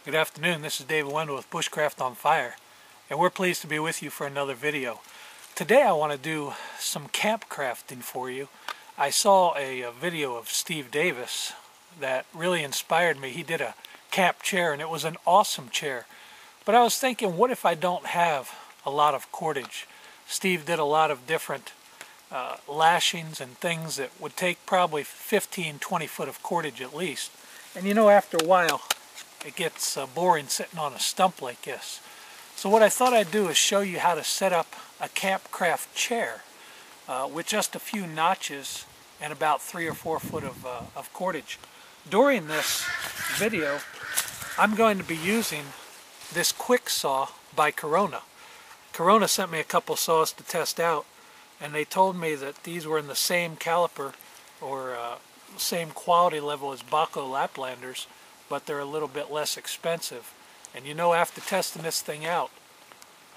Good afternoon, this is David Wendell with BushcraftOnFire, and we're pleased to be with you for another video. Today I want to do some camp crafting for you. I saw a video of Steve Davis that really inspired me. He did a camp chair and it was an awesome chair. But I was thinking, what if I don't have a lot of cordage? Steve did a lot of different lashings and things that would take probably 15-20 foot of cordage at least. And you know, after a while it gets boring sitting on a stump like this. So what I thought I'd do is show you how to set up a Campcraft chair with just a few notches and about 3 or 4 foot of cordage. During this video I'm going to be using this quick saw by Corona. Corona sent me a couple saws to test out, and they told me that these were in the same caliper or same quality level as Baco Laplanders, but they're a little bit less expensive. And you know, after testing this thing out,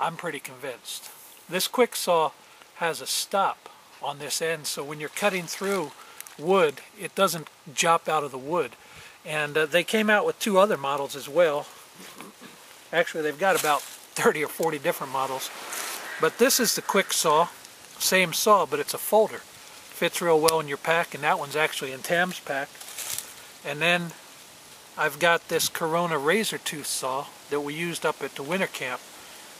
I'm pretty convinced. This quick saw has a stop on this end, so when you're cutting through wood, it doesn't jump out of the wood. And they came out with 2 other models as well. Actually, they've got about 30 or 40 different models. But this is the quick saw, same saw, but it's a folder. Fits real well in your pack, and that one's actually in Tam's pack. And then I've got this Corona razor tooth saw that we used up at the winter camp,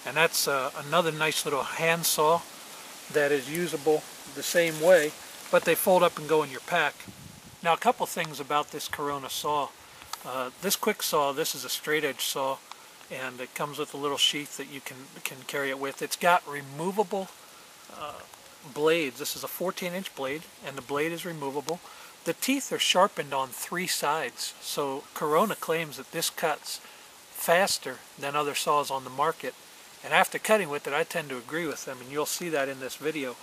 and that's another nice little hand saw that is usable the same way, but they fold up and go in your pack. Now, a couple things about this Corona saw. This quick saw, this is a straight edge saw, and it comes with a little sheath that you can carry it with. It's got removable blades. This is a 14-inch blade, and the blade is removable. The teeth are sharpened on 3 sides, so Corona claims that this cuts faster than other saws on the market. And after cutting with it, I tend to agree with them, and you'll see that in this video.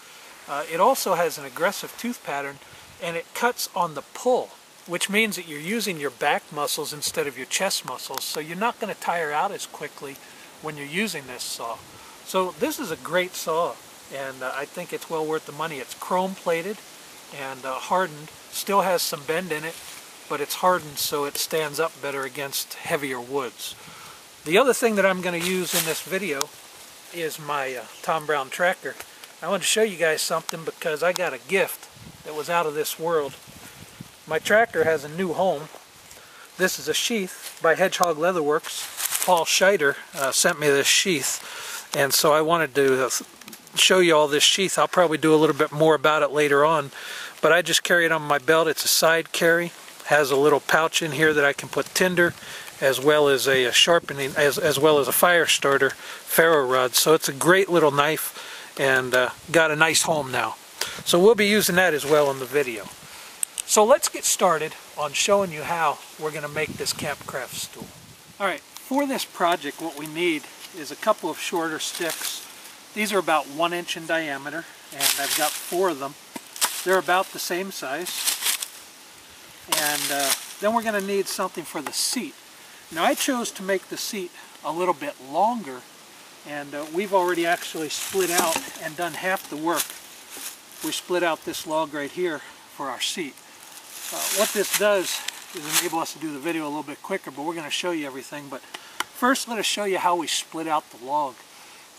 It also has an aggressive tooth pattern, and it cuts on the pull, which means that you're using your back muscles instead of your chest muscles, so you're not going to tire out as quickly when you're using this saw. So this is a great saw, and I think it's well worth the money. It's chrome plated and hardened. Still has some bend in it, but it's hardened so it stands up better against heavier woods. The other thing that I'm going to use in this video is my Tom Brown tracker. I want to show you guys something because I got a gift that was out of this world. My tracker has a new home. This is a sheath by Hedgehog Leather Works. Paul Scheider sent me this sheath, and so I wanted to show you all this sheath. I'll probably do a little bit more about it later on, but I just carry it on my belt. It's a side carry, has a little pouch in here that I can put tinder, as well as a sharpening, as well as a fire starter ferro rod. So it's a great little knife, and got a nice home now. So we'll be using that as well in the video. So let's get started on showing you how we're going to make this Campcraft stool. Alright, for this project what we need is a couple of shorter sticks. These are about 1 inch in diameter, and I've got 4 of them. They're about the same size. And then we're going to need something for the seat. Now, I chose to make the seat a little bit longer, and we've already actually split out and done half the work. We split out this log right here for our seat. What this does is enable us to do the video a little bit quicker, but we're going to show you everything. But first, let us show you how we split out the log.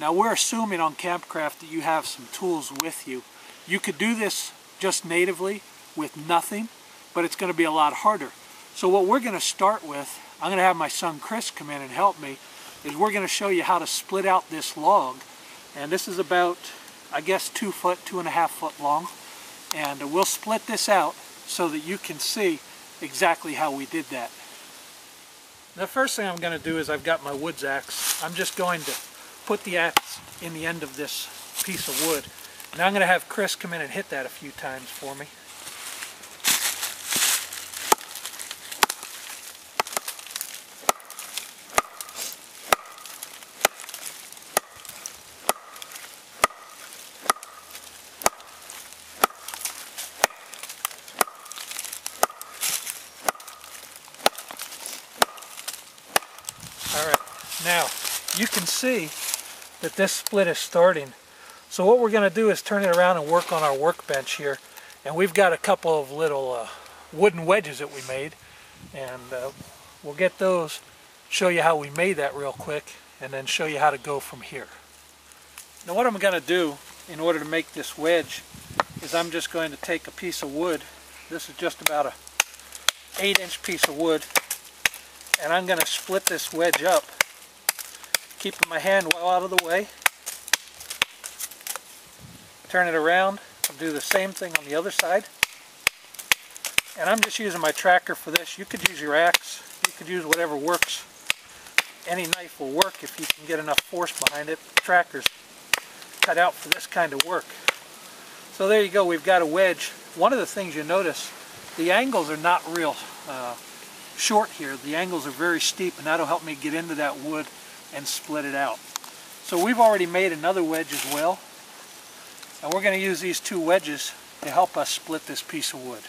Now, we're assuming on Campcraft that you have some tools with you. You could do this just natively with nothing, but it's going to be a lot harder. So what we're going to start with, I'm going to have my son Chris come in and help me, is we're going to show you how to split out this log. And this is about, I guess, 2 foot, 2.5 foot long. And we'll split this out so that you can see exactly how we did that. The first thing I'm going to do is I've got my woods axe. I'm just going to put the axe in the end of this piece of wood. Now I'm going to have Chris come in and hit that a few times for me. Alright, now you can see that this split is starting. So what we're going to do is turn it around and work on our workbench here. And we've got a couple of little wooden wedges that we made, and we'll get those show you how we made that real quick, and then show you how to go from here. Now what I'm going to do in order to make this wedge is I'm just going to take a piece of wood. This is just about a 8-inch piece of wood, and I'm going to split this wedge up, keeping my hand well out of the way. Turn it around. I'll do the same thing on the other side. And I'm just using my tracker for this. You could use your axe. You could use whatever works. Any knife will work if you can get enough force behind it. The tracker's cut out for this kind of work. So there you go. We've got a wedge. One of the things you notice, the angles are not real short here. The angles are very steep, and that'll help me get into that wood and split it out. So we've already made another wedge as well. And we're going to use these two wedges to help us split this piece of wood.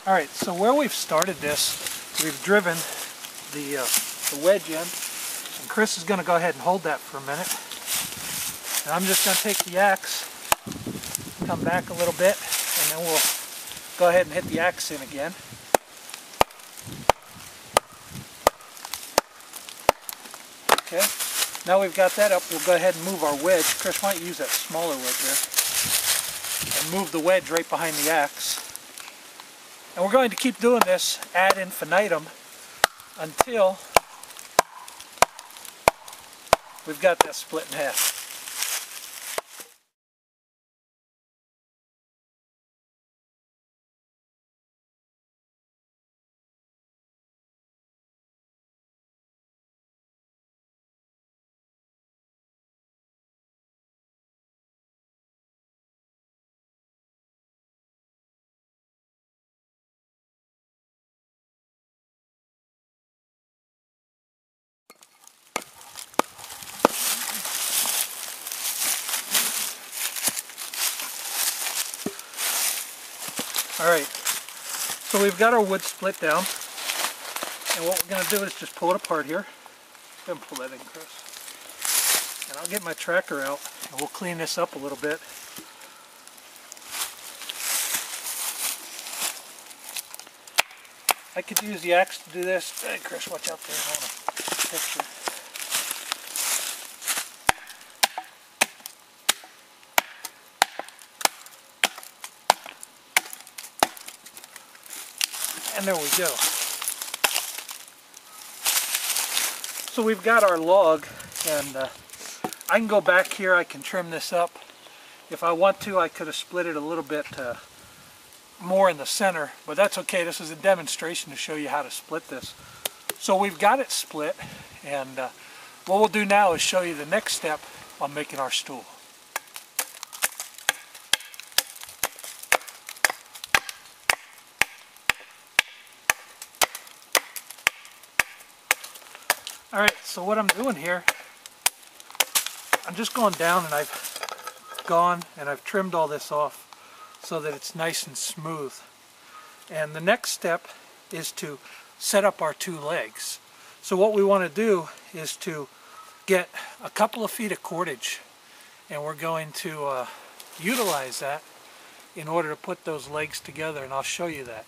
Alright, so where we've started this, we've driven the wedge in. And Chris is going to go ahead and hold that for a minute. And I'm just going to take the axe, come back a little bit, and then we'll go ahead and hit the axe in again. Okay, now we've got that up, we'll go ahead and move our wedge. Chris, why don't you use that smaller wedge there? And move the wedge right behind the axe. And we're going to keep doing this ad infinitum until we've got that split in half. Alright, so we've got our wood split down, and what we're going to do is just pull it apart here. Go ahead and pull that in, Chris. And I'll get my tracker out, and we'll clean this up a little bit. I could use the axe to do this. Hey Chris, watch out there, I want a picture. And there we go. So we've got our log, and I can go back here, I can trim this up. If I want to, I could have split it a little bit more in the center, but that's okay. This is a demonstration to show you how to split this. So we've got it split, and what we'll do now is show you the next step on making our stool. Alright, so what I'm doing here, I'm just going down, and I've trimmed all this off so that it's nice and smooth. And the next step is to set up our two legs. So what we want to do is to get a couple of feet of cordage, and we're going to utilize that in order to put those legs together, and I'll show you that.